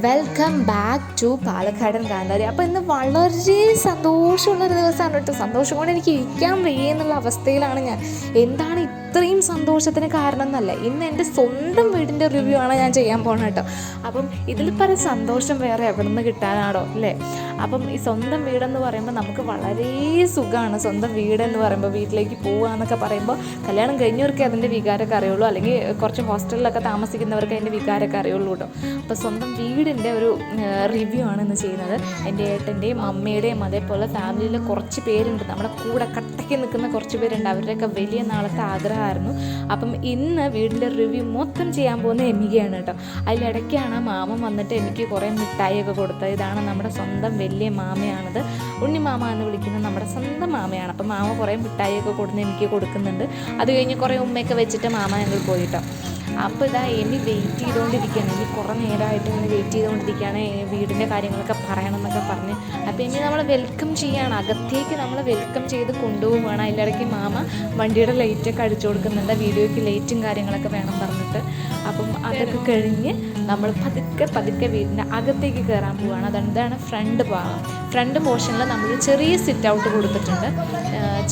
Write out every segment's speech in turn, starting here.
Welcome back to പാലക്കാടൻ കാന്താരി. അപ്പോൾ ഇന്ന് വളരെ സന്തോഷമുള്ളൊരു ദിവസമാണ് കേട്ടോ. സന്തോഷം കൊണ്ട് എനിക്ക് ഇരിക്കാൻ വയ്യെന്നുള്ള അവസ്ഥയിലാണ് ഞാൻ. എന്താണ് ഇത്രയും സന്തോഷത്തിന് കാരണം എന്നല്ല, ഇന്ന് എൻ്റെ സ്വന്തം വീടിൻ്റെ റിവ്യൂ ആണ് ഞാൻ ചെയ്യാൻ പോകുന്നത് കേട്ടോ. അപ്പം ഇതിൽ പല സന്തോഷം വേറെ എവിടെ നിന്ന് കിട്ടാനാണോ അല്ലേ. അപ്പം ഈ സ്വന്തം വീടെന്ന് പറയുമ്പോൾ നമുക്ക് വളരെ സുഖമാണ്. സ്വന്തം വീടെന്ന് പറയുമ്പോൾ വീട്ടിലേക്ക് പോവുക എന്നൊക്കെ പറയുമ്പോൾ കല്യാണം കഴിഞ്ഞവർക്ക് അതിൻ്റെ വികാരമൊക്കെ അറിയുള്ളൂ, അല്ലെങ്കിൽ കുറച്ച് ഹോസ്റ്റലിലൊക്കെ താമസിക്കുന്നവർക്ക് അതിൻ്റെ വികാരമൊക്കെ അറിയുള്ളൂ കേട്ടോ. അപ്പോൾ സ്വന്തം വീടിൻ്റെ ഒരു റിവ്യൂ ആണ് ഇന്ന് ചെയ്യുന്നത്. എൻ്റെ ഏട്ടൻ്റെയും അമ്മയുടെയും അതേപോലെ ഫാമിലിയിൽ കുറച്ച് പേരുണ്ട്, നമ്മുടെ കൂടെ കട്ടയ്ക്ക് നിൽക്കുന്ന കുറച്ച് പേരുണ്ട്. അവരുടെയൊക്കെ വലിയ നാളത്തെ ആഗ്രഹമായിരുന്നു. അപ്പം ഇന്ന് വീടിൻ്റെ റിവ്യൂ മൊത്തം ചെയ്യാൻ പോകുന്ന എമികയാണ് കേട്ടോ. അതിലിടയ്ക്കാണ് മാമൻ വന്നിട്ട് എനിക്ക് കുറേ മിഠായിയൊക്കെ കൊടുത്തത്. ഇതാണ് നമ്മുടെ സ്വന്തം വലിയ മാമയാണത്. ഉണ്ണി മാമ എന്ന് വിളിക്കുന്ന നമ്മുടെ സ്വന്തം മാമയാണ്. അപ്പം മാമ കുറേ മിഠായിയൊക്കെ കൊടുന്ന് എനിക്ക് കൊടുക്കുന്നുണ്ട്. അത് കഴിഞ്ഞ് കുറേ ഉമ്മയൊക്കെ വെച്ചിട്ട് മാമ ഞങ്ങൾ പോയിട്ടോ. അപ്പോൾ ഇതാ എമി വെയിറ്റ് ചെയ്തുകൊണ്ടിരിക്കുകയാണ്. എമി കുറേ നേരമായിട്ട് ഇങ്ങനെ വെയിറ്റ് ചെയ്തുകൊണ്ടിരിക്കുകയാണ്, വീടിൻ്റെ കാര്യങ്ങളൊക്കെ പറയണം എന്നൊക്കെ പറഞ്ഞ്. അപ്പോൾ എമി നമ്മൾ വെൽക്കം ചെയ്യുകയാണ്, അകത്തേക്ക് നമ്മൾ വെൽക്കം ചെയ്ത് കൊണ്ടുപോവുകയാണ്. അതിലിടയ്ക്ക് മാമ വണ്ടിയുടെ ലൈറ്റൊക്കെ അടിച്ചു കൊടുക്കുന്നുണ്ട്, വീഡിയോയ്ക്ക് ലൈറ്റും കാര്യങ്ങളൊക്കെ വേണം പറഞ്ഞിട്ട്. അപ്പം അതൊക്കെ കഴിഞ്ഞ് നമ്മൾ പതുക്കെ വീടിൻ്റെ അകത്തേക്ക് കയറാൻ പോവുകയാണ്. അതെന്താണ് ഫ്രണ്ട് ഭാഗം. ഫ്രണ്ട് പോർഷനിൽ നമ്മൾ ചെറിയ സിറ്റ് ഔട്ട് കൊടുത്തിട്ടുണ്ട്.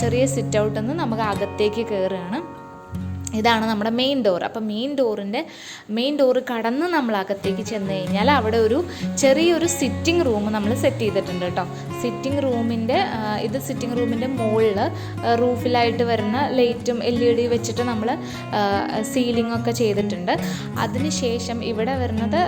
ചെറിയ സിറ്റ് ഔട്ടിൽ നിന്ന് നമുക്ക് അകത്തേക്ക് കയറുകയാണ്. ഇതാണ് നമ്മുടെ മെയിൻ ഡോർ. അപ്പം മെയിൻ ഡോറ് കടന്ന് നമ്മൾ അകത്തേക്ക് ചെന്ന് കഴിഞ്ഞാൽ അവിടെ ഒരു ചെറിയൊരു സിറ്റിംഗ് റൂം നമ്മൾ സെറ്റ് ചെയ്തിട്ടുണ്ട് കേട്ടോ. സിറ്റിംഗ് റൂമിൻ്റെ മുകളിൽ റൂഫിലായിട്ട് വരുന്ന ലൈറ്റും LED വെച്ചിട്ട് നമ്മൾ സീലിംഗ് ഒക്കെ ചെയ്തിട്ടുണ്ട്. അതിനുശേഷം ഇവിടെ വരുന്നത്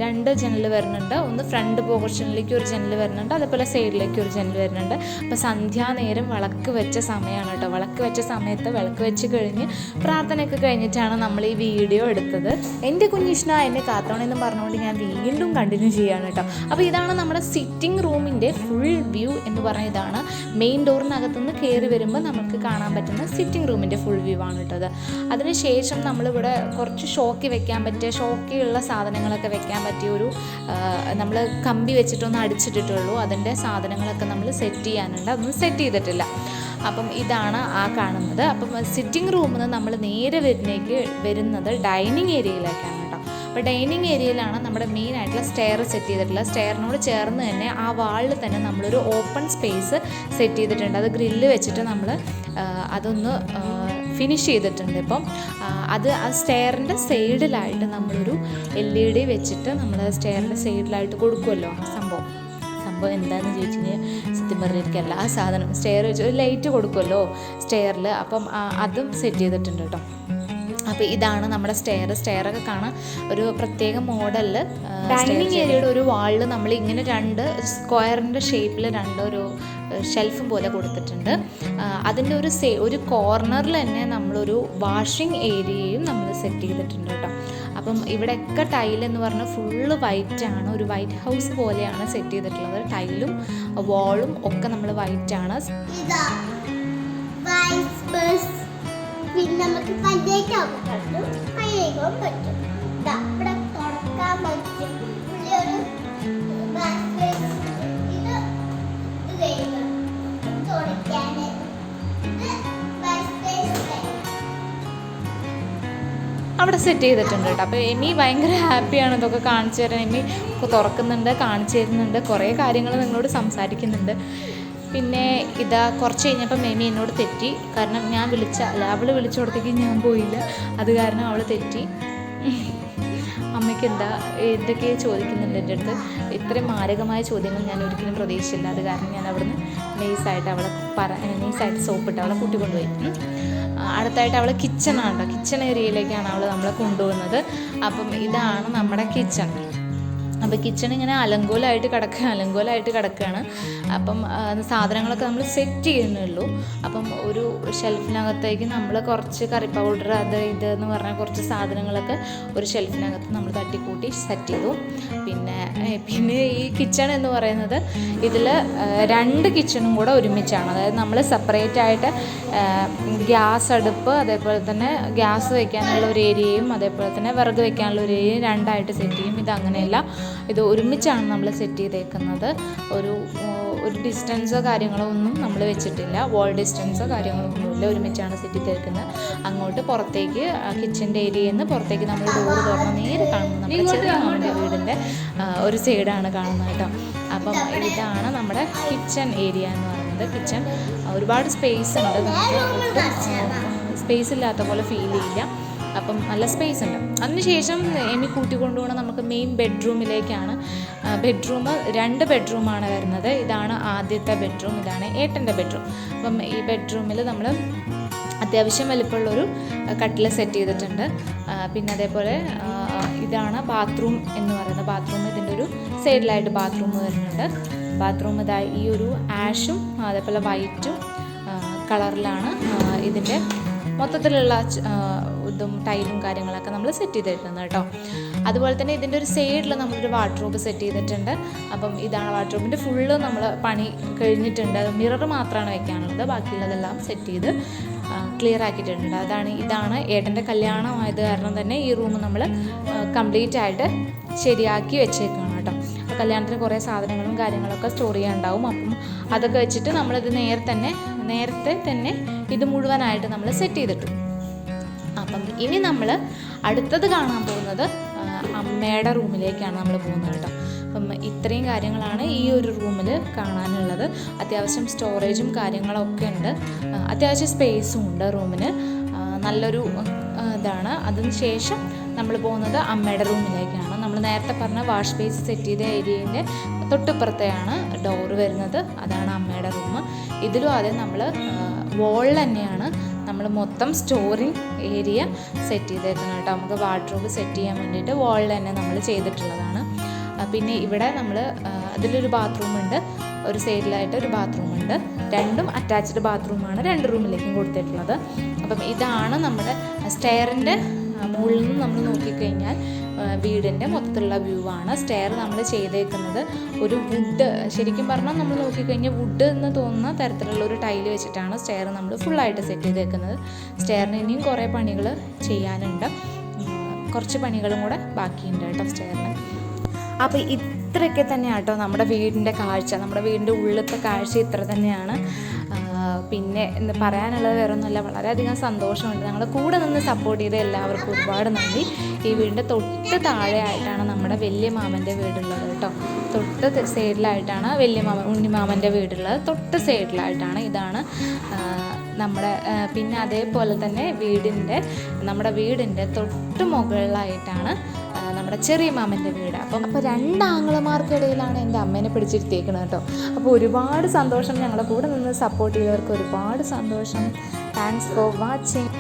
2 ജനൽ വരുന്നുണ്ട്. ഒന്ന് ഫ്രണ്ട് പോർഷനിലേക്ക് ഒരു ജനൽ വരുന്നുണ്ട്, അതേപോലെ സൈഡിലേക്ക് ഒരു ജനൽ വരുന്നുണ്ട്. അപ്പോൾ സന്ധ്യാനേരം വിളക്ക് വെച്ച സമയമാണ് കേട്ടോ. വിളക്ക് വെച്ച സമയത്ത് വിളക്ക് വെച്ച് കഴിഞ്ഞ് പ്രാർത്ഥനയൊക്കെ കഴിഞ്ഞിട്ടാണ് നമ്മൾ ഈ വീഡിയോ എടുത്തത്. എൻ്റെ കുഞ്ഞിഷ്ണ എന്നെ കാത്തോണെന്ന് പറഞ്ഞുകൊണ്ട് ഞാൻ വീണ്ടും കണ്ടിന്യൂ ചെയ്യുകയാണ് കേട്ടോ. അപ്പോൾ ഇതാണ് നമ്മുടെ സിറ്റിംഗ് റൂമിൻ്റെ ഫുൾ വ്യൂ എന്ന് പറഞ്ഞ ഇതാണ്. മെയിൻ ഡോറിനകത്തുനിന്ന് കയറി വരുമ്പോൾ നമുക്ക് കാണാൻ പറ്റുന്ന സിറ്റിംഗ് റൂമിൻ്റെ ഫുൾ വ്യൂ ആണ് കേട്ടത്. അതിനുശേഷം നമ്മളിവിടെ കുറച്ച് ഷോക്കിയുള്ള സാധനങ്ങളൊക്കെ വെക്കാൻ പറ്റിയ ഒരു നമ്മൾ കമ്പി വെച്ചിട്ടൊന്ന് അടിച്ചിട്ടിട്ടുള്ളൂ. അതിൻ്റെ സാധനങ്ങളൊക്കെ നമ്മൾ സെറ്റ് ചെയ്യാനുണ്ട്, അതൊന്നും സെറ്റ് ചെയ്തിട്ടില്ല. അപ്പം ഇതാണ് ആ കാണുന്നത്. അപ്പം സിറ്റിംഗ് റൂമിൽ നിന്ന് നമ്മൾ നേരെ വരുന്നത് ഡൈനിങ് ഏരിയയിലേക്കാണ് കേട്ടോ. അപ്പോൾ ഡൈനിങ് ഏരിയയിലാണ് നമ്മുടെ മെയിൻ ആയിട്ടുള്ള സ്റ്റെയർ സെറ്റ് ചെയ്തിട്ടുള്ളത്. സ്റ്റെയറിനോട് ചേർന്ന് തന്നെ ആ വാളിൽ തന്നെ നമ്മളൊരു ഓപ്പൺ സ്പേസ് സെറ്റ് ചെയ്തിട്ടുണ്ട്. അത് ഗ്രില്ല് വെച്ചിട്ട് നമ്മൾ അതൊന്ന് ഫിനിഷ് ചെയ്തിട്ടുണ്ട്. ഇപ്പം ആ സ്റ്റെയറിൻ്റെ സൈഡിലായിട്ട് നമ്മളൊരു LED വെച്ചിട്ട് നമ്മൾ സ്റ്റെയറിൻ്റെ സൈഡിലായിട്ട് കൊടുക്കുമല്ലോ സംഭവം എന്താണെന്ന് ചോദിച്ചു കഴിഞ്ഞാൽ സത്യം പറഞ്ഞിരിക്കുക എല്ലാ സാധനം സ്റ്റെയർ വെച്ച് ഒരു ലൈറ്റ് കൊടുക്കുമല്ലോ സ്റ്റെയറിൽ. അപ്പം അതും സെറ്റ് ചെയ്തിട്ടുണ്ട് കേട്ടോ. അപ്പോൾ ഇതാണ് നമ്മുടെ സ്റ്റെയറൊക്കെ കാണാൻ ഒരു പ്രത്യേക മോഡലിൽ. ഡൈനിങ് ഏരിയയുടെ ഒരു വാളിൽ നമ്മൾ ഇങ്ങനെ 2 സ്ക്വയറിൻ്റെ ഷേപ്പിൽ ഒരു ഷെൽഫും പോലെ കൊടുത്തിട്ടുണ്ട്. അതിൻ്റെ ഒരു കോർണറിൽ തന്നെ നമ്മളൊരു വാഷിംഗ് ഏരിയയും നമ്മൾ സെറ്റ് ചെയ്തിട്ടുണ്ട് കേട്ടോ. അപ്പം ഇവിടെയൊക്കെ ടൈലെന്ന് പറഞ്ഞാൽ ഫുള്ള് വൈറ്റാണ്, ഒരു വൈറ്റ് ഹൗസ് പോലെയാണ് സെറ്റ് ചെയ്തിട്ടുള്ളത്. ടൈലും വാളും ഒക്കെ നമ്മൾ വൈറ്റാണ്. പിന്നെ നമുക്ക് പല്ലേക്കാൻ പറ്റും, കൈകാൻ പറ്റും, ഇവിടെ തുടക്കാൻ പറ്റും. അവിടെ സെറ്റ് ചെയ്തിട്ടുണ്ട് കേട്ടോ. അപ്പോൾ എമി ഭയങ്കര ഹാപ്പിയാണ് ഇതൊക്കെ കാണിച്ചു തരാൻ. എമി തുറക്കുന്നുണ്ട്, കാണിച്ചു തരുന്നുണ്ട്, കുറേ കാര്യങ്ങൾ നിങ്ങളോട് സംസാരിക്കുന്നുണ്ട്. പിന്നെ ഇതാ കുറച്ച് കഴിഞ്ഞപ്പോൾ എമി എന്നോട് തെറ്റി. കാരണം അവൾ വിളിച്ചോടത്തേക്ക് ഞാൻ പോയില്ല. അത് കാരണം അവൾ തെറ്റി. അമ്മയ്ക്ക് എന്തൊക്കെയോ ചോദിക്കുന്നുണ്ട് എൻ്റെ അടുത്ത്. ഇത്രയും മാരകമായ ചോദ്യങ്ങൾ ഞാൻ ഒരിക്കലും പ്രതീക്ഷിച്ചില്ല. അത് കാരണം ഞാൻ അവിടുന്ന് നൈസായിട്ട് സോപ്പിട്ട് അവളെ കൂട്ടിക്കൊണ്ടുപോയി. അടുത്തായിട്ട് അവൾ കിച്ചൺ ഏരിയയിലേക്കാണ് നമ്മളെ കൊണ്ടുപോകുന്നത്. അപ്പം ഇതാണ് നമ്മുടെ കിച്ചൺ. അപ്പോൾ കിച്ചൺ ഇങ്ങനെ അലങ്കോലമായിട്ട് കിടക്കുകയാണ്. അപ്പം സാധനങ്ങളൊക്കെ നമ്മൾ സെറ്റ് ചെയ്യുന്നുള്ളൂ. അപ്പം ഒരു ഷെൽഫിനകത്തേക്ക് നമ്മൾ കുറച്ച് കറി പൗഡർ ഇതെന്ന് പറഞ്ഞാൽ കുറച്ച് സാധനങ്ങളൊക്കെ ഒരു ഷെൽഫിനകത്ത് നമ്മൾ തട്ടിക്കൂട്ടി സെറ്റ് ചെയ്തു. പിന്നെ ഈ കിച്ചൺ എന്ന് പറയുന്നത് ഇതിൽ 2 കിച്ചണും കൂടെ ഒരുമിച്ചാണ്. അതായത് നമ്മൾ സെപ്പറേറ്റ് ആയിട്ട് ഗ്യാസ് അടുപ്പ്, അതേപോലെ തന്നെ ഗ്യാസ് വയ്ക്കാനുള്ള ഒരു ഏരിയയും അതേപോലെ തന്നെ വിറക് വയ്ക്കാനുള്ള ഒരു ഏരിയയും 2ആയിട്ട് സെറ്റ് ചെയ്യും. ഇതങ്ങനെയല്ല, ഇത് ഒരുമിച്ചാണ് നമ്മൾ സെറ്റ് ചെയ്തേക്കുന്നത്. ഒരു ഡിസ്റ്റൻസോ കാര്യങ്ങളോ ഒന്നും നമ്മൾ വെച്ചിട്ടില്ല. വാൾ ഡിസ്റ്റൻസോ കാര്യങ്ങളോ ഒന്നുമില്ല. ഒരുമിച്ചാണ് സെറ്റ് ചെയ്തിരിക്കുന്നത്. അങ്ങോട്ട് പുറത്തേക്ക് കിച്ചൻ്റെ ഏരിയയിൽ നിന്ന് പുറത്തേക്ക് നമ്മൾ ഡോറ് തുറന്ന് നേരെ കാണുന്നത് നമ്മുടെ ചെറിയ മാമൻ്റെ വീടിൻ്റെ ഒരു സൈഡാണ് കാണുന്നത് കേട്ടോ. അപ്പം ഇതാണ് നമ്മുടെ കിച്ചൺ ഏരിയ എന്ന് പറയുന്നത്. കിച്ചൺ ഒരുപാട് സ്പേസ് ഉണ്ട്, നമുക്ക് സ്പേസ് ഇല്ലാത്ത പോലെ ഫീൽ ചെയ്യില്ല. അപ്പം നല്ല സ്പേസ് ഉണ്ട്. അതിനുശേഷം എന്നെ കൂട്ടിക്കൊണ്ടുപോകണം നമുക്ക് മെയിൻ ബെഡ്റൂമിലേക്കാണ്. ബെഡ്റൂം 2 ബെഡ്റൂമാണ് വരുന്നത്. ഇതാണ് ആദ്യത്തെ ബെഡ്റൂം, ഇതാണ് ഏട്ടൻ്റെ ബെഡ്റൂം. അപ്പം ഈ ബെഡ്റൂമിൽ നമ്മൾ അത്യാവശ്യം വലിപ്പമുള്ളൊരു കട്ടിൽ സെറ്റ് ചെയ്തിട്ടുണ്ട്. പിന്നെ അതേപോലെ ഇതാണ് ബാത്റൂം എന്ന് പറയുന്നത്. ബാത്റൂം ഇതിൻ്റെ ഒരു സൈഡിലായിട്ട് ബാത്റൂം വരുന്നുണ്ട്. ബാത്റൂം ഇതായി ഈ ഒരു ആഷും അതേപോലെ വൈറ്റും കളറിലാണ് ഇതിൻ്റെ മൊത്തത്തിലുള്ള ഇതും ടൈലും കാര്യങ്ങളൊക്കെ നമ്മൾ സെറ്റ് ചെയ്തിട്ടുണ്ട് കേട്ടോ. അതുപോലെ തന്നെ ഇതിൻ്റെ ഒരു സൈഡിൽ നമ്മളൊരു വാർഡ്രോബ് സെറ്റ് ചെയ്തിട്ടുണ്ട്. അപ്പം ഇതാണ് വാർഡ്രോബിൻ്റെ ഫുള്ള് നമ്മൾ പണി കഴിഞ്ഞിട്ടുണ്ട്. മിറർ മാത്രമാണ് വെക്കാനുള്ളത്, ബാക്കിയുള്ളതെല്ലാം സെറ്റ് ചെയ്ത് ക്ലിയർ ആക്കിയിട്ടുണ്ട്. ഇതാണ് ഏട്ടൻ്റെ കല്യാണമായത് കാരണം തന്നെ ഈ റൂം നമ്മൾ കംപ്ലീറ്റ് ആയിട്ട് ശരിയാക്കി വെച്ചേക്കാണ് കേട്ടോ. കല്യാണത്തിന് കുറേ സാധനങ്ങളും കാര്യങ്ങളൊക്കെ സ്റ്റോർ ചെയ്യാനുണ്ടാവും. അപ്പം അതൊക്കെ വെച്ചിട്ട് നമ്മളിത് നേരത്തെ തന്നെ ഇത് മുഴുവനായിട്ട് നമ്മൾ സെറ്റ് ചെയ്തിട്ടു. അപ്പം ഇനി നമ്മൾ അടുത്തത് കാണാൻ പോകുന്നത് അമ്മയുടെ റൂമിലേക്കാണ് നമ്മൾ പോകുന്നത് കേട്ടോ. അപ്പം ഇത്രയും കാര്യങ്ങളാണ് ഈ ഒരു റൂമിൽ കാണാനുള്ളത്. അത്യാവശ്യം സ്റ്റോറേജും കാര്യങ്ങളൊക്കെ ഉണ്ട്, അത്യാവശ്യം സ്പേസും ഉണ്ട് റൂമിന്. നല്ലൊരു ഇതാണ്. അതിന് ശേഷം നമ്മൾ പോകുന്നത് അമ്മയുടെ റൂമിലേക്കാണ്. നമ്മൾ നേരത്തെ പറഞ്ഞ വാഷ് ബേസ് സെറ്റ് ചെയ്ത ഏരിയൻ്റെ തൊട്ടിപ്പുറത്തെയാണ് ഡോറ് വരുന്നത്. അതാണ് അമ്മയുടെ റൂം. ഇതിലും ആദ്യം നമ്മൾ വോളിൽ തന്നെയാണ് നമ്മൾ മൊത്തം സ്റ്റോറിങ് ഏരിയ സെറ്റ് ചെയ്തേക്കുന്നത് കേട്ടോ. നമുക്ക് വാർഡ്രോബ് സെറ്റ് ചെയ്യാൻ വേണ്ടിയിട്ട് വോളിൽ തന്നെ നമ്മൾ ചെയ്തിട്ടുള്ളതാണ്. പിന്നെ ഇവിടെ നമ്മൾ അതിലൊരു ബാത്റൂമുണ്ട്, ഒരു സൈഡിലായിട്ട് ഒരു ബാത്റൂമുണ്ട്. രണ്ടും അറ്റാച്ച്ഡ് ബാത്റൂമാണ് 2 റൂമിലേക്കും കൊടുത്തിട്ടുള്ളത്. അപ്പം ഇതാണ് നമ്മുടെ സ്റ്റെയറിൻ്റെ മുകളിൽ നിന്ന് നമ്മൾ നോക്കിക്കഴിഞ്ഞാൽ വീടിൻ്റെ മൊത്തത്തിലുള്ള വ്യൂ ആണ്. സ്റ്റെയർ നമ്മൾ ചെയ്തേക്കുന്നത് ഒരു വുഡ്, ശരിക്കും പറഞ്ഞാൽ നമ്മൾ നോക്കിക്കഴിഞ്ഞാൽ വുഡ് എന്ന് തോന്നുന്ന തരത്തിലുള്ള ഒരു ടൈല് വെച്ചിട്ടാണ് സ്റ്റെയർ നമ്മൾ ഫുള്ളായിട്ട് സെറ്റ് ചെയ്തേക്കുന്നത്. സ്റ്റെയറിന് ഇനിയും കുറേ പണികൾ ചെയ്യാനുണ്ട്, കുറച്ച് പണികളും കൂടെ ബാക്കിയുണ്ട് കേട്ടോ സ്റ്റെയറിന്. അപ്പോൾ ഇത്രയൊക്കെ തന്നെയാണ് കേട്ടോ നമ്മുടെ വീടിൻ്റെ കാഴ്ച. നമ്മുടെ വീടിൻ്റെ ഉള്ളിലത്തെ കാഴ്ച ഇത്ര തന്നെയാണ്. പിന്നെ എന്ന് പറയാനുള്ളത് വേറെ ഒന്നുമല്ല, വളരെയധികം സന്തോഷമുണ്ട്. ഞങ്ങൾ കൂടെ നിന്ന് സപ്പോർട്ട് ചെയ്ത എല്ലാവർക്കും ഒരുപാട് നന്ദി. ഈ വീടിൻ്റെ തൊട്ട് താഴെയായിട്ടാണ് നമ്മുടെ വലിയ മാമൻ്റെ വീടുള്ളത് കേട്ടോ. തൊട്ട് സൈഡിലായിട്ടാണ് ഉണ്ണിമാമൻ്റെ വീടുള്ളത്. തൊട്ട് സൈഡിലായിട്ടാണ് ഇതാണ് നമ്മുടെ. പിന്നെ അതേപോലെ തന്നെ നമ്മുടെ വീടിൻ്റെ തൊട്ട് മുകളിലായിട്ടാണ് നമ്മുടെ ചെറിയ മാമൻ്റെ വീട്. അപ്പോൾ 2 ആങ്ങളമാർക്കിടയിലാണ് എൻ്റെ അമ്മേനെ പിടിച്ചിരുത്തിയേക്കുന്നത് കേട്ടോ. അപ്പോൾ ഒരുപാട് സന്തോഷം. ഞങ്ങളുടെ കൂടെ നിന്ന് സപ്പോർട്ട് ചെയ്തവർക്ക് ഒരുപാട് സന്തോഷം. Thanks for watching.